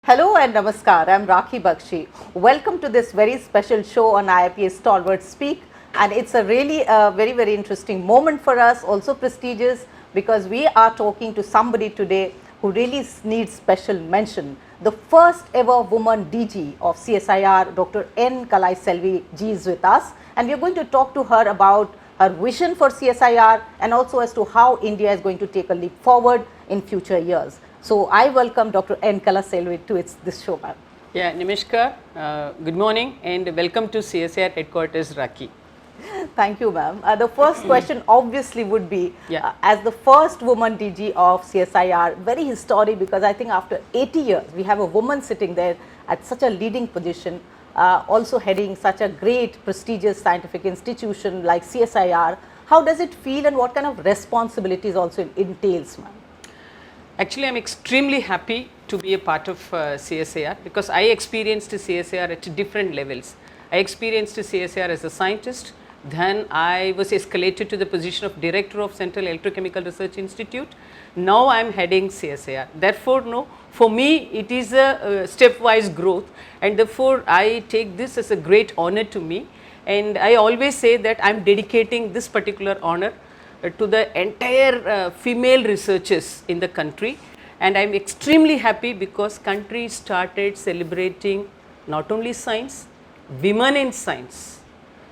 Hello and namaskar, I am Rakhi Bakshi. Welcome to this very special show on IIPA Stalwart Speak, and it's a really very interesting moment for us, also prestigious, because we are talking to somebody today who really needs special mention. The first ever woman DG of CSIR, Dr. N Kalaiselvi ji is with us, and we are going to talk to her about her vision for CSIR and also as to how India is going to take a leap forward in future years. So I welcome Dr. N Kalaiselvi to this show, ma'am. Yeah, Namaskar, good morning and welcome to CSIR headquarters, Rakhi. Thank you, ma'am. The first question obviously would be, as the first woman DG of CSIR, very historic, because I think after 80 years, we have a woman sitting there at such a leading position, also heading such a great prestigious scientific institution like CSIR. How does it feel and what kind of responsibilities also it entails, ma'am? Actually, I am extremely happy to be a part of CSIR because I experienced CSIR at different levels. I experienced CSIR as a scientist, then I was escalated to the position of Director of Central Electrochemical Research Institute. Now I am heading CSIR. Therefore, no, for me it is a stepwise growth, and therefore I take this as a great honor to me, and I always say that I am dedicating this particular honor to the entire female researchers in the country, and I am extremely happy because country started celebrating not only science, women in science.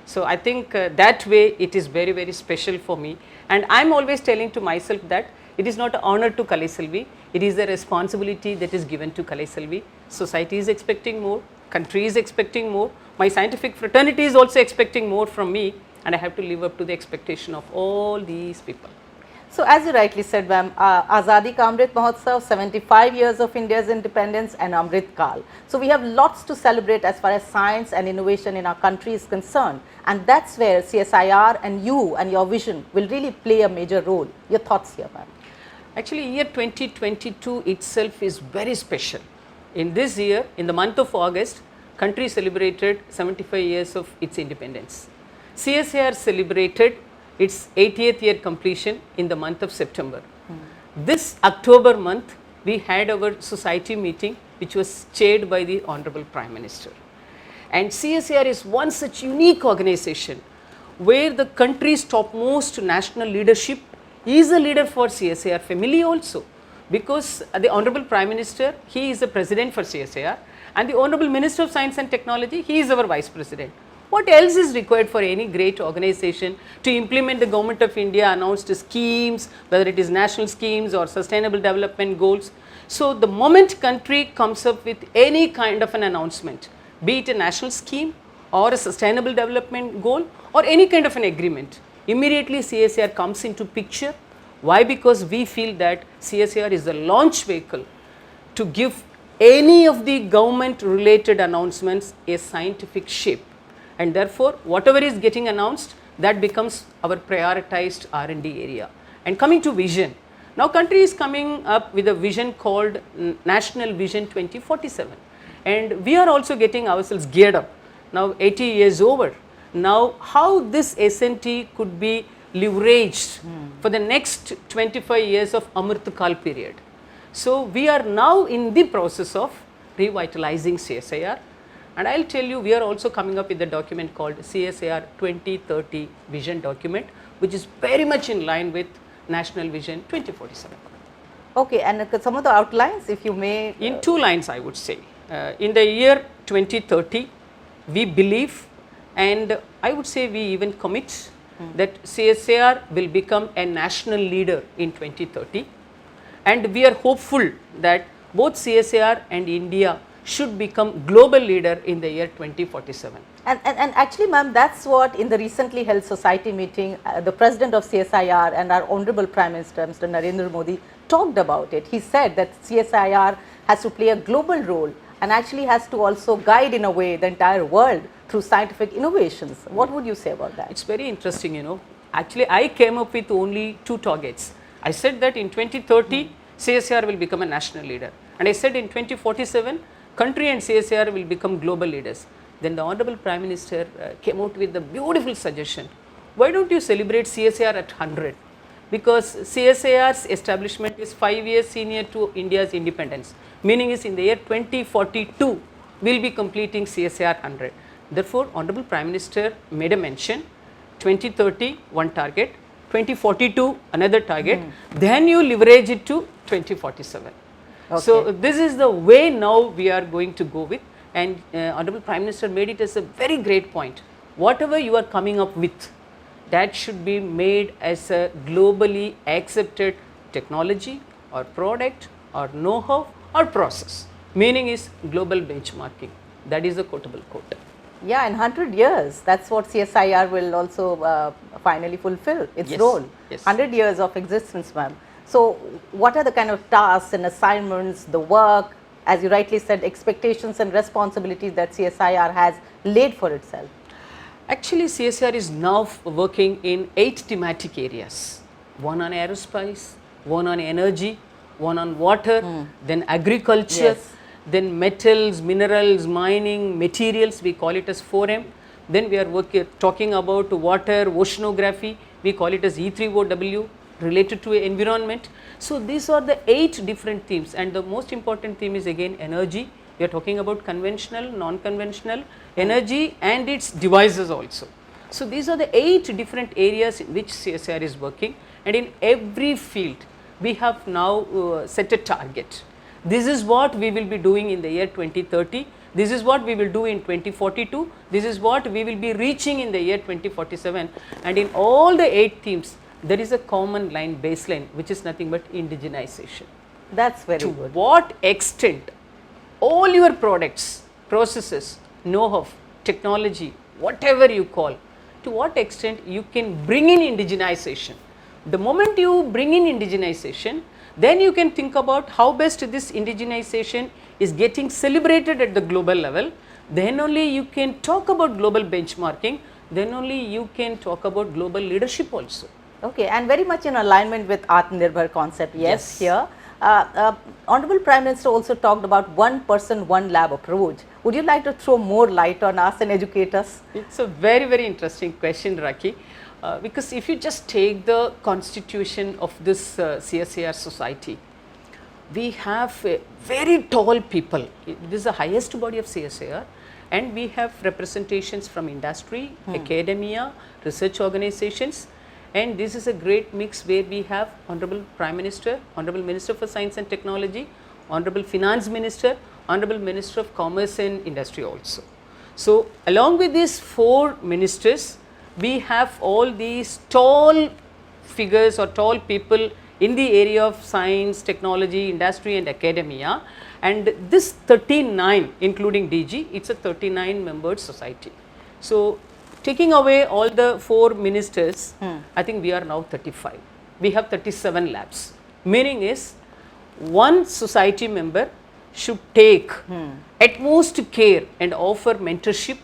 So I think that way it is very special for me, and I am always telling to myself that it is not an honor to Kalaiselvi, it is a responsibility that is given to Kalaiselvi. Society is expecting more, country is expecting more, my scientific fraternity is also expecting more from me, and I have to live up to the expectation of all these people. So as you rightly said, ma'am, Azadi Ka Amrit Mahotsav, 75 years of India's independence and Amrit Kal. So we have lots to celebrate as far as science and innovation in our country is concerned, and that's where CSIR and you and your vision will really play a major role. Your thoughts here, ma'am? Actually, year 2022 itself is very special. In this year, in the month of August, country celebrated 75 years of its independence. CSIR celebrated its 80th year completion in the month of September. This October month, we had our society meeting, which was chaired by the Honorable Prime Minister. And CSIR is one such unique organization where the country's topmost national leadership is a leader for CSIR family also, because the Honorable Prime Minister, he is the president for CSIR, and the Honorable Minister of Science and Technology, he is our vice president. What else is required for any great organization to implement the Government of India announced schemes, whether it is national schemes or sustainable development goals? So the moment country comes up with any kind of an announcement, be it a national scheme or a sustainable development goal or any kind of an agreement, immediately CSIR comes into picture. Why? Because we feel that CSIR is the launch vehicle to give any of the government related announcements a scientific shape. And therefore, whatever is getting announced, that becomes our prioritized R&D area. And coming to vision, now country is coming up with a vision called National Vision 2047, and we are also getting ourselves geared up. Now 80 years over, now how this SNT could be leveraged for the next 25 years of Amrit Kal period. So we are now in the process of revitalizing CSIR. And I will tell you, we are also coming up with a document called CSIR 2030 Vision Document, which is very much in line with National Vision 2047. Okay, and some of the outlines, if you may. In two lines, I would say. In the year 2030, we believe, and I would say we even commit, that CSIR will become a national leader in 2030. And we are hopeful that both CSIR and India should become global leader in the year 2047. And actually, ma'am, that's what in the recently held society meeting, the president of CSIR and our Honorable Prime Minister, Mr. Narendra Modi, talked about it. He said that CSIR has to play a global role and actually has to also guide in a way the entire world through scientific innovations. What would you say about that? It's very interesting, you know. Actually, I came up with only two targets. I said that in 2030, CSIR will become a national leader. And I said in 2047, country and CSIR will become global leaders. Then the Honorable Prime Minister came out with the beautiful suggestion. Why don't you celebrate CSIR at 100? because CSIR's establishment is 5 years senior to India's independence, meaning is in the year 2042 we will be completing CSIR 100. Therefore, Honorable Prime Minister made a mention 2030 one target, 2042 another target, then you leverage it to 2047. Okay. So, this is the way now we are going to go with, and Honorable Prime Minister made it as a very great point. Whatever you are coming up with, that should be made as a globally accepted technology or product or know-how or process, meaning is global benchmarking. That is the quotable quote. Yeah, in 100 years, that's what CSIR will also finally fulfill its Yes, role. yes. 100 years of existence, ma'am. So, what are the kind of tasks and assignments, the work, as you rightly said, expectations and responsibilities that CSIR has laid for itself? Actually, CSIR is now working in 8 thematic areas, one on aerospace, one on energy, one on water, then agriculture, Yes. then metals, minerals, mining, materials, we call it as 4M. Then we are talking about water, oceanography, we call it as E3OW, related to environment. So, these are the 8 different themes, and the most important theme is again energy. We are talking about conventional, non-conventional, energy and its devices also. So, these are the 8 different areas in which CSIR is working, and in every field we have now set a target. This is what we will be doing in the year 2030, this is what we will do in 2042, this is what we will be reaching in the year 2047, and in all the 8 themes there is a common line, baseline, which is nothing but indigenization. That's very To good. what extent all your products, processes, know-how, technology, whatever you call, to what extent you can bring in indigenization. The moment you bring in indigenization, then you can think about how best this indigenization is getting celebrated at the global level, then only you can talk about global benchmarking, then only you can talk about global leadership also. Okay, and very much in alignment with Atmanirbhar concept, yes, here. Honorable Prime Minister also talked about one person, one lab approach. Would you like to throw more light on us and educate us? It's a very, very interesting question, Raki, because if you just take the constitution of this CSIR society, we have very tall people. This is the highest body of CSIR, and we have representations from industry, academia, research organizations, and this is a great mix where we have Honorable Prime Minister, Honorable Minister for Science and Technology, Honorable Finance Minister, Honorable Minister of Commerce and Industry also. So, along with these 4 ministers, we have all these tall figures or tall people in the area of science, technology, industry and academia, and this 39 including DG, it is a 39 membered society. So, taking away all the 4 ministers, I think we are now 35. We have 37 labs, meaning is one society member should take utmost care and offer mentorship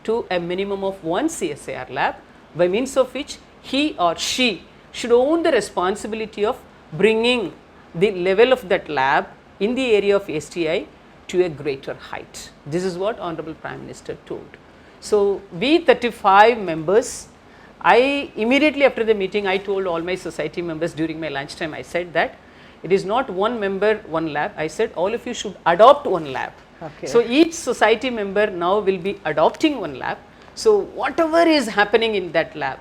to a minimum of 1 CSIR lab, by means of which he or she should own the responsibility of bringing the level of that lab in the area of STI to a greater height. This is what Honorable Prime Minister told. So, we 35 members, I immediately after the meeting I told all my society members during my lunchtime, I said that it is not one member, one lab, I said all of you should adopt one lab. Okay. So, each society member now will be adopting one lab. So, whatever is happening in that lab,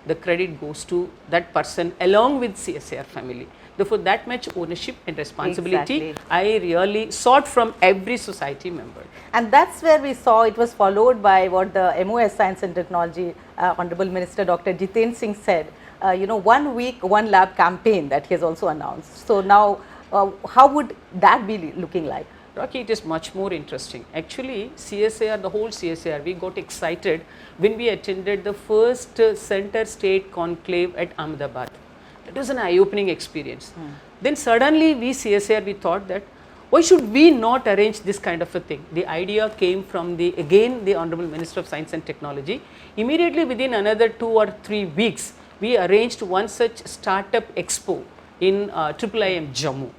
the credit goes to that person along with CSIR family. Therefore, that much ownership and responsibility I really sought from every society member. And that's where we saw it was followed by what the MOS Science and Technology Honorable Minister Dr. Jiten Singh said, 1 week, 1 lab campaign that he has also announced. So, now how would that be looking like? Rocky, it is much more interesting. Actually, CSIR, the whole CSIR, we got excited when we attended the first Center State Conclave at Ahmedabad. It was an eye-opening experience. Then suddenly we CSIR, we thought that why should we not arrange this kind of a thing? The idea came from the Honorable Minister of Science and Technology. Immediately within another 2 or 3 weeks, we arranged one such startup expo in IIM Jammu.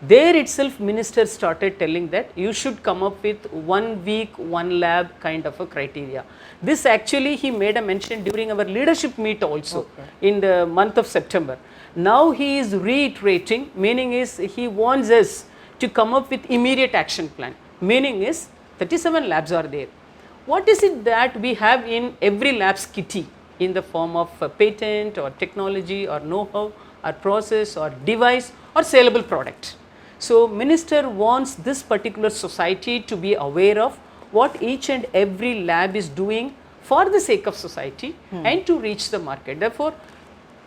There itself minister started telling that you should come up with 1 week, 1 lab kind of a criteria. This actually he made a mention during our leadership meet also in the month of September. Now he is reiterating, meaning is he wants us to come up with immediate action plan, meaning is 37 labs are there. What is it that we have in every lab's kitty in the form of a patent or technology or know-how or process or device or saleable product. So minister wants this particular society to be aware of what each and every lab is doing for the sake of society and to reach the market. Therefore,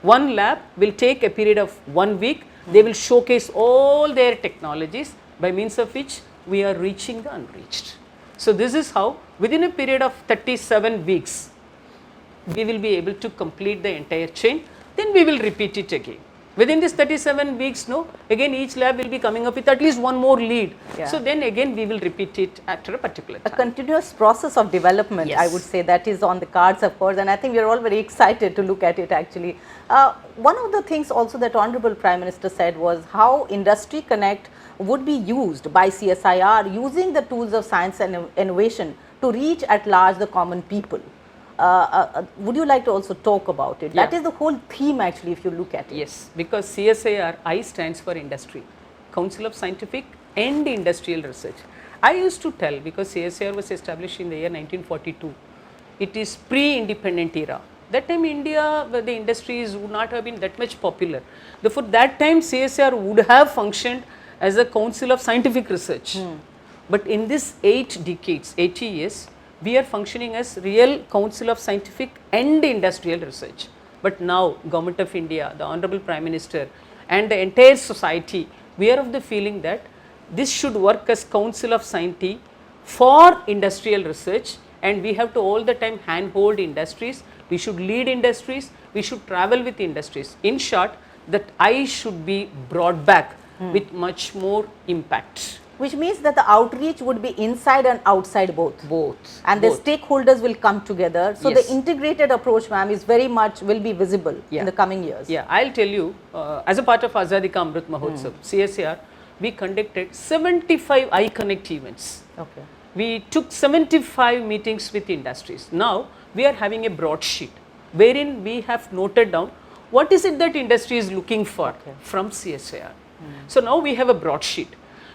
one lab will take a period of 1 week. They will showcase all their technologies by means of which we are reaching the unreached. So this is how within a period of 37 weeks, we will be able to complete the entire chain. Then we will repeat it again. Within this 37 weeks, no, again each lab will be coming up with at least one more lead. Yeah. So then again we will repeat it after a particular time. A continuous process of development, Yes. I would say, that is on the cards, of course, and I think we are all very excited to look at it actually. One of the things also that Honorable Prime Minister said was how Industry Connect would be used by CSIR using the tools of science and innovation to reach at large the common people. Would you like to also talk about it? Yeah. That is the whole theme actually, if you look at it. Yes, because CSIR, I stands for industry, Council of Scientific and Industrial Research. I used to tell, because CSIR was established in the year 1942, it is pre-independent era. That time India, the industries would not have been that much popular. Therefore, that time CSIR would have functioned as a Council of Scientific Research. But in this 8 decades, 80 years, we are functioning as real Council of Scientific and Industrial Research. But now Government of India, the Honorable Prime Minister and the entire society, we are of the feeling that this should work as Council of Scientific for Industrial Research, and we have to all the time handhold industries, we should lead industries, we should travel with industries. In short, that I should be brought back with much more impact. Which means that the outreach would be inside and outside both. And Both. the stakeholders will come together. So Yes. the integrated approach, ma'am, is very much will be visible Yeah. in the coming years. Yeah, I'll tell you, as a part of Azadi Ka Amrit Mahotsav, CSIR, we conducted 75 iConnect events. Okay. We took 75 meetings with industries. Now, we are having a broadsheet wherein we have noted down what is it that industry is looking for from CSIR. So now we have a broadsheet.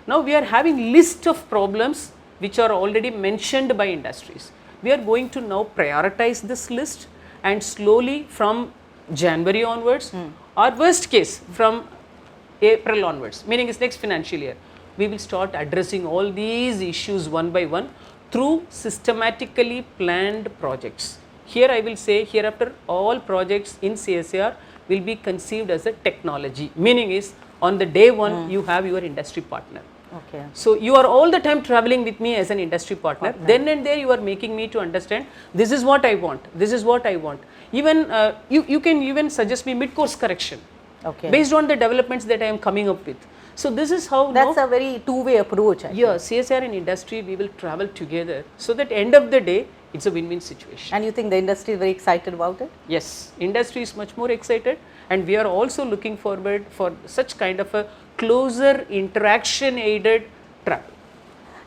Now we are having list of problems which are already mentioned by industries. We are going to now prioritize this list and slowly from January onwards or worst case from April onwards, meaning it's next financial year, we will start addressing all these issues one by one through systematically planned projects. Here I will say hereafter all projects in CSIR will be conceived as a technology, meaning is on the day one you have your industry partner. Okay. So you are all the time traveling with me as an industry partner. Then and there you are making me to understand this is what I want, this is what I want. Even you can even suggest me mid-course correction based on the developments that I am coming up with. So this is how That's a very two-way approach. I think. yeah, CSIR and industry we will travel together so that end of the day it's a win-win situation. And you think the industry is very excited about it? Yes, industry is much more excited and we are also looking forward for such kind of a closer interaction aided travel.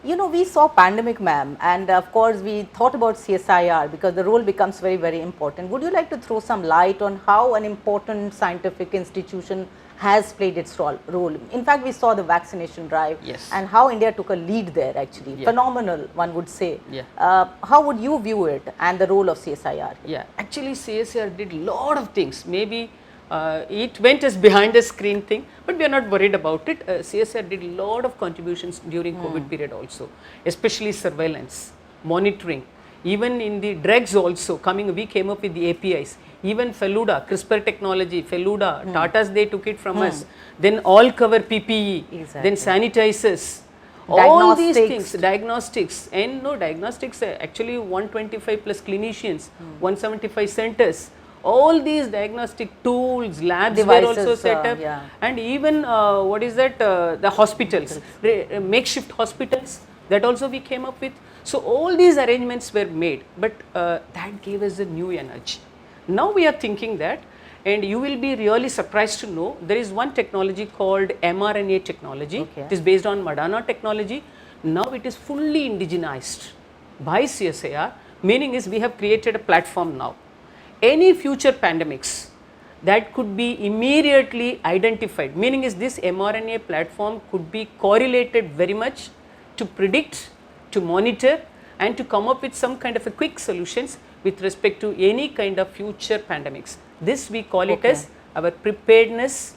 You know, we saw pandemic, ma'am, and of course we thought about CSIR because the role becomes very, very important. Would you like to throw some light on how an important scientific institution has played its role? In fact, we saw the vaccination drive and how India took a lead there actually. Phenomenal, one would say. How would you view it and the role of CSIR? Yeah, actually CSIR did lot of things. Maybe it went as behind the screen thing, but we are not worried about it. CSIR did lot of contributions during COVID period also, especially surveillance, monitoring, even in the drugs also coming, we came up with the APIs, even Feluda, CRISPR technology, Feluda, Tata's they took it from us, then all cover PPE, then sanitizers, all these things, diagnostics, and no diagnostics, actually 125 plus clinicians, 175 centers. All these diagnostic tools, labs Devices, were also set up, and even what is that, the hospitals, makeshift hospitals, that also we came up with. So all these arrangements were made, but that gave us a new energy. Now we are thinking that and you will be really surprised to know there is one technology called mRNA technology. Okay. It is based on Moderna technology. Now it is fully indigenized by CSIR, meaning is we have created a platform now. Any future pandemics that could be immediately identified, meaning is this mRNA platform could be correlated very much to predict, to monitor, and to come up with some kind of a quick solutions with respect to any kind of future pandemics. This we call it as our preparedness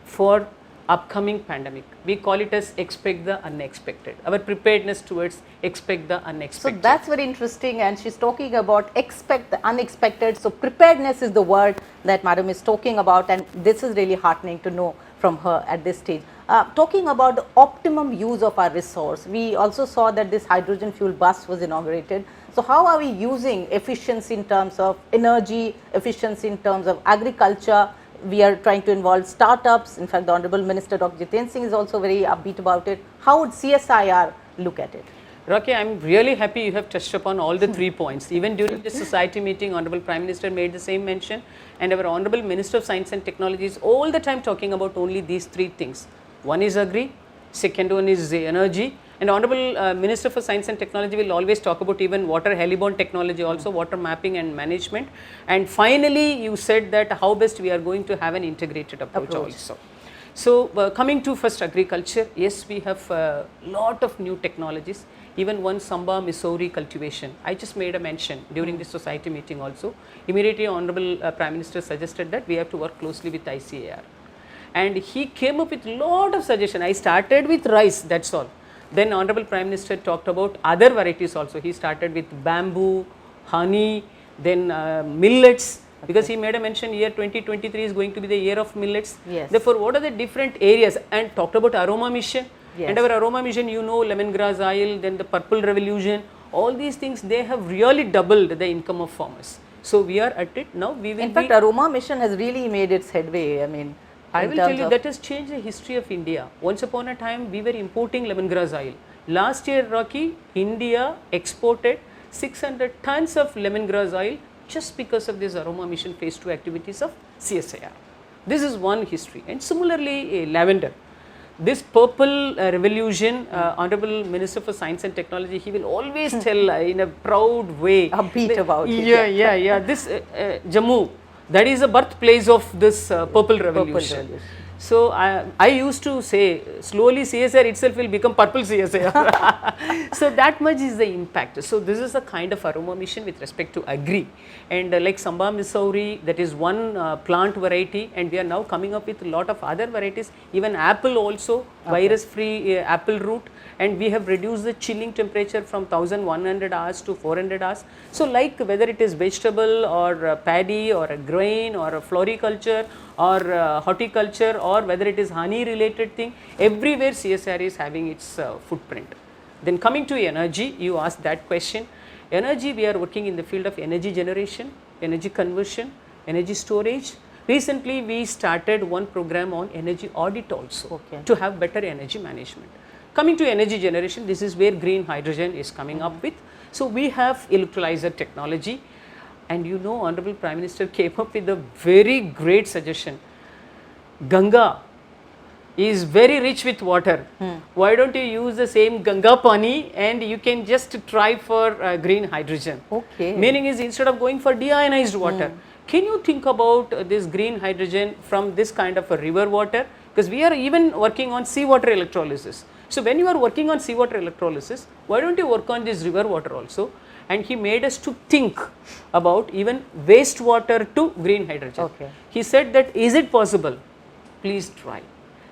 for upcoming pandemic. We call it as expect the unexpected. Our preparedness towards expect the unexpected. So that's very interesting, and she's talking about expect the unexpected. So preparedness is the word that Madam is talking about, and this is really heartening to know from her at this stage. Talking about the optimum use of our resource, we also saw that this hydrogen fuel bus was inaugurated. So how are we using efficiency in terms of energy, efficiency in terms of agriculture? We are trying to involve startups. In fact, the Honorable Minister Dr. Jiten Singh is also very upbeat about it. How would CSIR look at it? Rocky, I am really happy you have touched upon all the 3 points. Even during the society meeting, Honorable Prime Minister made the same mention, and our Honorable Minister of Science and Technology is all the time talking about only these 3 things. One is agri, second one is energy, and Honorable Minister for Science and Technology will always talk about even water heliborne technology also, water mapping and management. And finally, you said that how best we are going to have an integrated approach. Also. So, coming to first agriculture, yes, we have a lot of new technologies, even one Samba Missouri cultivation. I just made a mention during the society meeting also. Immediately Honorable Prime Minister suggested that we have to work closely with ICAR. And he came up with lot of suggestions. I started with rice, that's all. Then Honorable Prime Minister talked about other varieties also. He started with bamboo, honey, then millets, because he made a mention year 2023 is going to be the year of millets. Yes. Therefore, what are the different areas, and talked about aroma mission. Yes. And our aroma mission, you know, lemongrass oil, then the purple revolution, all these things, they have really doubled the income of farmers. So we are at it now. We will. In fact, aroma mission has really made its headway. I mean, I will tell you that has changed the history of India. Once upon a time, we were importing lemongrass oil. Last year, Rocky, India exported 600 tons of lemongrass oil just because of this aroma mission phase 2 activities of CSIR. This is one history. And similarly, lavender. This purple revolution, Honorable Minister for Science and Technology, he will always tell in a proud way. Upbeat about it. Yeah. This Jammu, that is the birthplace of this purple revolution. So I used to say slowly CSIR itself will become purple CSIR. So that much is the impact. So this is a kind of aroma mission with respect to agri, and like Samba Missouri, that is one plant variety, and we are now coming up with a lot of other varieties, even apple also, virus free apple root, and we have reduced the chilling temperature from 1100 hours to 400 hours. So like whether it is vegetable or paddy or a grain or a floriculture or horticulture, or whether it is honey related thing, everywhere CSIR is having its footprint. Then coming to energy, you asked that question. Energy, we are working in the field of energy generation, energy conversion, energy storage. Recently we started one program on energy audit also, to have better energy management. Coming to energy generation, this is where green hydrogen is coming up with. So we have electrolyzer technology. And you know, Honorable Prime Minister came up with a very great suggestion. Ganga is very rich with water. Why don't you use the same Ganga pani and you can just try for green hydrogen. Meaning is instead of going for deionized water, can you think about this green hydrogen from this kind of a river water? Because we are even working on seawater electrolysis. So when you are working on seawater electrolysis, why don't you work on this river water also? And he made us to think about even wastewater to green hydrogen. He said that, is it possible? Please try.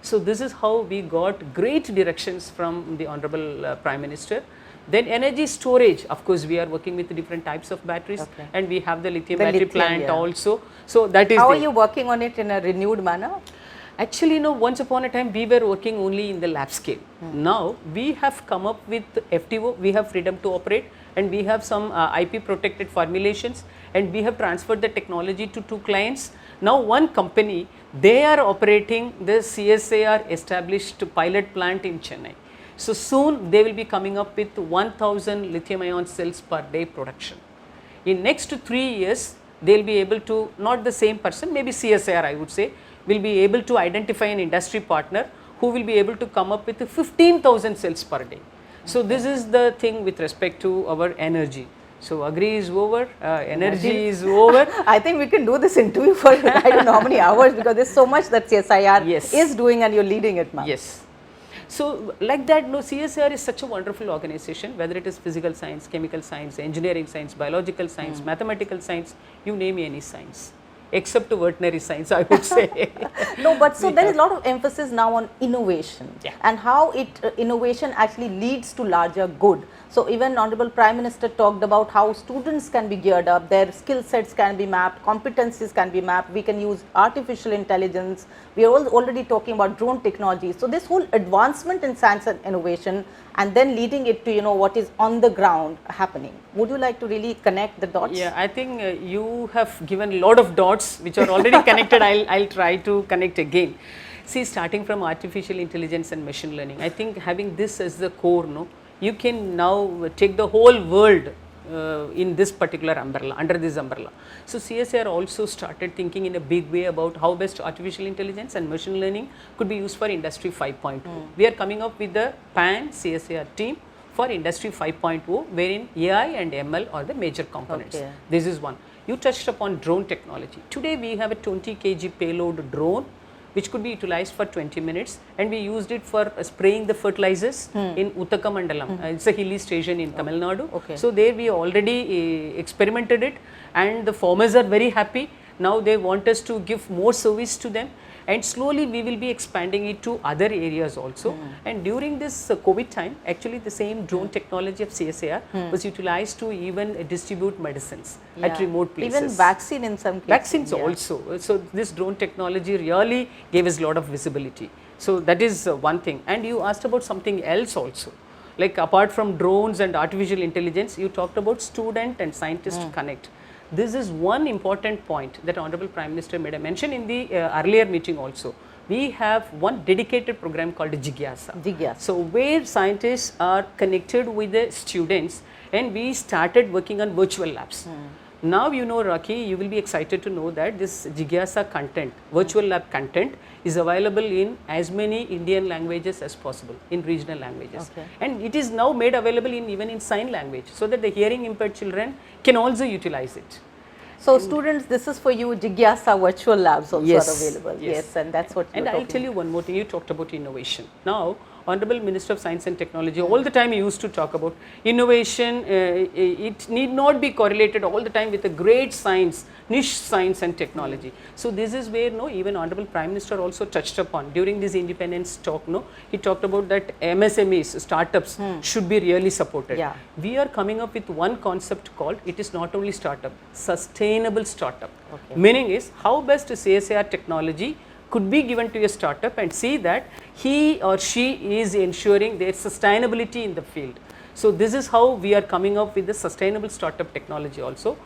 So this is how we got great directions from the Honorable Prime Minister. Then energy storage, of course we are working with different types of batteries, and we have the lithium battery plant also. So that is. How are you working on it in a renewed manner? Actually, no, once upon a time we were working only in the lab scale. Now we have come up with FTO, we have freedom to operate, and we have some IP protected formulations, and we have transferred the technology to 2 clients. Now one company, they are operating the CSIR established pilot plant in Chennai. So soon they will be coming up with 1000 lithium ion cells per day production. In next 3 years, they will be able to, not the same person, maybe CSIR I would say, will be able to identify an industry partner who will be able to come up with 15,000 cells per day. So this is the thing with respect to our energy. So agri is over, energy is over. I think we can do this interview for I don't know how many hours, because there's so much that CSIR is doing and you're leading it, ma'am. Yes. So like that, no, CSIR is such a wonderful organization, whether it is physical science, chemical science, engineering science, biological science, mathematical science, you name any science, except veterinary science, I would say. No, but so there is a lot of emphasis now on innovation and how innovation actually leads to larger good. So even Honorable Prime Minister talked about how students can be geared up, their skill sets can be mapped, competencies can be mapped, we can use artificial intelligence, we are already talking about drone technology. So this whole advancement in science and innovation and then leading it to, you know, what is on the ground happening. Would you like to really connect the dots? Yeah, I think you have given a lot of dots which are already connected. I'll try to connect again. See, starting from artificial intelligence and machine learning, I think having this as the core, no, you can now take the whole world in this particular umbrella, under this umbrella. So CSIR also started thinking in a big way about how best artificial intelligence and machine learning could be used for Industry 5.0. We are coming up with the PAN CSIR team for Industry 5.0, wherein AI and ML are the major components. This is one. You touched upon drone technology. Today we have a 20 kg payload drone which could be utilized for 20 minutes, and we used it for spraying the fertilizers in Uttaka Mandalam. It's a hilly station in Tamil Nadu. So there we already experimented it, and the farmers are very happy. Now they want us to give more service to them, and slowly we will be expanding it to other areas also. And during this COVID time, actually the same drone technology of CSIR was utilized to even distribute medicines at remote places. Even vaccine in some cases. Vaccines also. So this drone technology really gave us a lot of visibility. So that is one thing. And you asked about something else also. Like apart from drones and artificial intelligence, you talked about student and scientist connect. This is one important point that Honorable Prime Minister made a mention in the earlier meeting also. We have one dedicated program called Jigyasa. So where scientists are connected with the students, and we started working on virtual labs. Now you know, Rocky, you will be excited to know that this Jigyasa content, virtual lab content, is available in as many Indian languages as possible, in regional languages. And it is now made available in even in sign language, so that the hearing impaired children can also utilize it. So students, this is for you, Jigyasa virtual labs also are available. Yes, and that's what And I'll tell you one more thing, you talked about innovation. Now, Honorable Minister of Science and Technology, all the time he used to talk about innovation. It need not be correlated all the time with a great science, niche science and technology. So this is where even Honorable Prime Minister also touched upon during this independence talk. He talked about that MSMEs, startups should be really supported. We are coming up with one concept called, it is not only startup, sustainable startup. Meaning is how best CSIR technology could be given to a startup and see that he or she is ensuring their sustainability in the field. So this is how we are coming up with the sustainable startup technology also.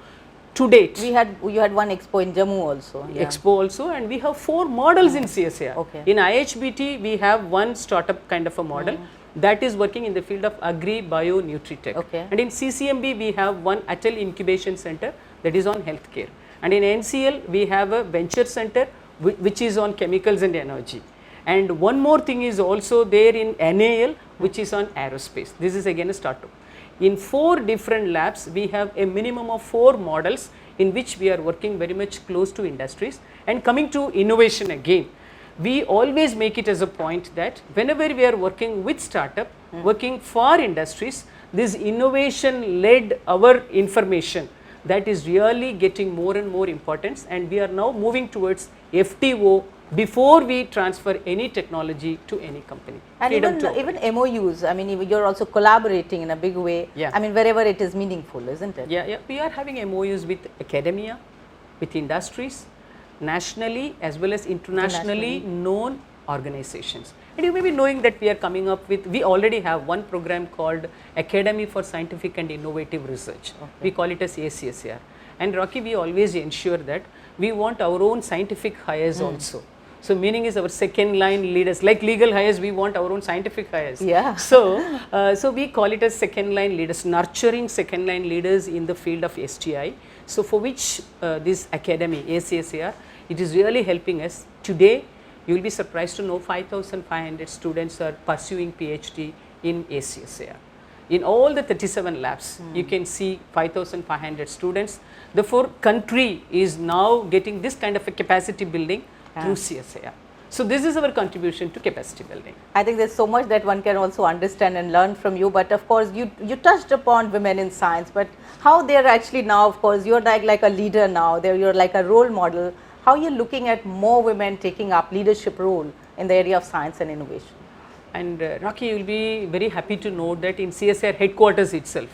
To date, you had one expo in Jammu also. Expo also, and we have 4 models in CSIR. In IHBT, we have one startup kind of a model that is working in the field of agri bio nutritech. And in CCMB, we have one Atal incubation center that is on healthcare. And in NCL, we have a venture center which is on chemicals and energy. And one more thing is also there in NAL, which is on aerospace. This is again a startup. In 4 different labs, we have a minimum of 4 models in which we are working very much close to industries. And coming to innovation again, we always make it as a point that whenever we are working with startup, working for industries, this innovation led our information, that is really getting more and more importance, and we are now moving towards FTO before we transfer any technology to any company. And even MOUs, I mean, you're also collaborating in a big way. I mean, wherever it is meaningful, isn't it? We are having MOUs with academia, with industries, nationally as well as internationally known organizations. And you may be knowing that we are coming up with, we already have one program called Academy for Scientific and Innovative Research. We call it as ACSIR. And Rocky, we always ensure that we want our own scientific hires also. So meaning is our second line leaders, like legal hires, we want our own scientific hires. Yeah. So we call it as second line leaders, nurturing second line leaders in the field of STI. So for which this academy, CSIR, it is really helping us. Today, you will be surprised to know 5,500 students are pursuing PhD in CSIR. In all the 37 labs, you can see 5,500 students. Therefore, country is now getting this kind of a capacity building through CSIR. So this is our contribution to capacity building. I think there's so much that one can also understand and learn from you, but of course you touched upon women in science, but how they're actually now, of course you're like a leader now, you're like a role model. How you're looking at more women taking up leadership role in the area of science and innovation? And Rocky, you will be very happy to note that in CSIR headquarters itself,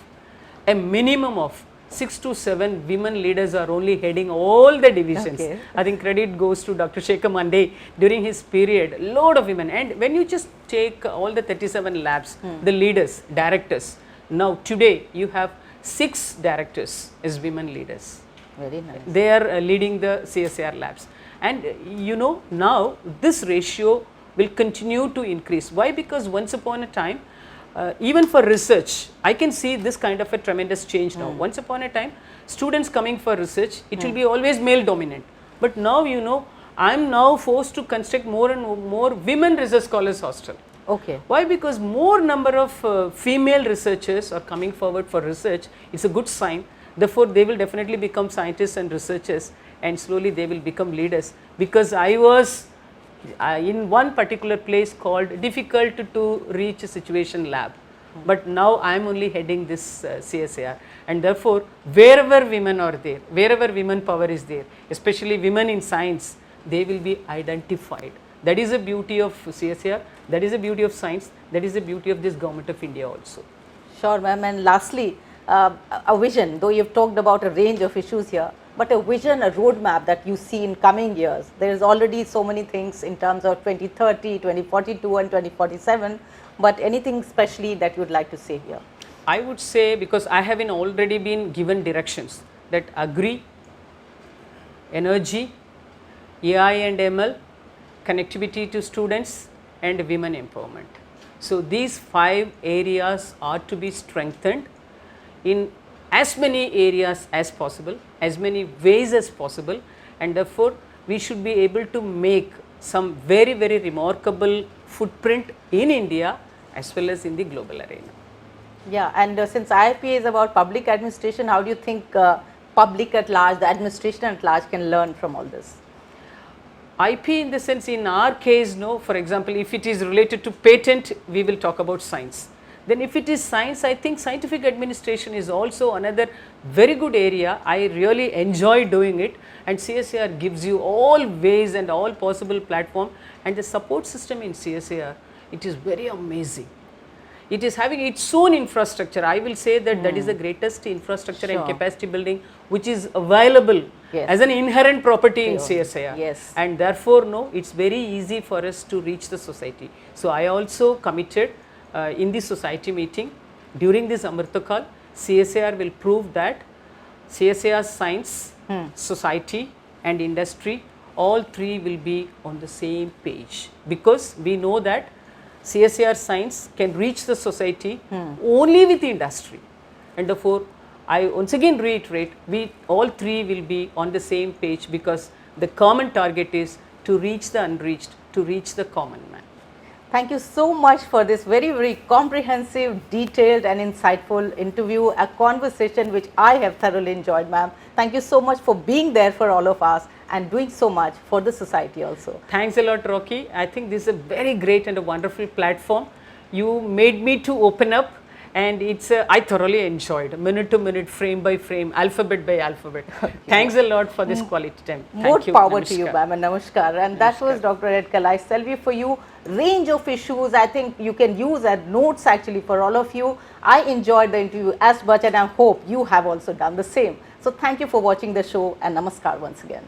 a minimum of 6 to 7 women leaders are only heading all the divisions. Okay. I think credit goes to Dr. Shekhar Mande. During his period, load of women. And when you just take all the 37 labs, the leaders, directors, now today you have 6 directors as women leaders. Very nice. They are leading the CSIR labs. And you know, now this ratio will continue to increase. Why? Because once upon a time, even for research, I can see this kind of a tremendous change now. Once upon a time, students coming for research, it will be always male dominant. But now, you know, I am now forced to construct more and more women research scholars hostel. Okay. Why? Because more number of female researchers are coming forward for research. It's a good sign. Therefore, they will definitely become scientists and researchers, and slowly they will become leaders. Because I was in one particular place called difficult to reach situation lab, but now I am only heading this CSIR, and therefore wherever women are there, wherever women power is there, especially women in science, they will be identified. That is the beauty of CSIR, that is the beauty of science, that is the beauty of this government of India also. Sure, ma'am. And lastly, a vision, though you've talked about a range of issues here, but a vision, a roadmap that you see in coming years. There is already so many things in terms of 2030, 2042 and 2047, but anything specially that you would like to say here? I would say, because I have already been given directions, that agri, energy, AI and ML, connectivity to students and women empowerment. So these 5 areas are to be strengthened in as many areas as possible, as many ways as possible, and therefore we should be able to make some very, very remarkable footprint in India as well as in the global arena. Yeah, and since IIPA is about public administration, how do you think public at large, the administration at large can learn from all this? IP in the sense, in our case, no, for example, if it is related to patent, we will talk about science. Then if it is science, I think scientific administration is also another very good area. I really enjoy doing it, and CSIR gives you all ways and all possible platform, and the support system in CSIR, it is very amazing. It is having its own infrastructure. I will say that that is the greatest infrastructure and capacity building which is available as an inherent property in CSIR. Yes. And therefore, no, it's very easy for us to reach the society. So I also committed in the society meeting during this Amrita Kal, CSIR will prove that CSIR science, society and industry, all 3 will be on the same page, because we know that CSIR science can reach the society only with the industry, and therefore I once again reiterate, we all 3 will be on the same page, because the common target is to reach the unreached, to reach the common man. Thank you so much for this very, very comprehensive, detailed and insightful interview, a conversation which I have thoroughly enjoyed, ma'am. Thank you so much for being there for all of us and doing so much for the society also. Thanks a lot, Rocky. I think this is a very great and a wonderful platform. You made me to open up, and it's I thoroughly enjoyed minute to minute, frame by frame, alphabet by alphabet. Thanks a lot for this quality time. More Thank you. power Namaskar. to you, ma'am, and namaskar. And that was Dr. N Kalaiselvi for you. Range of issues I think you can use as notes actually for all of you. I enjoyed the interview as much, and I hope you have also done the same. So thank you for watching the show, and namaskar once again.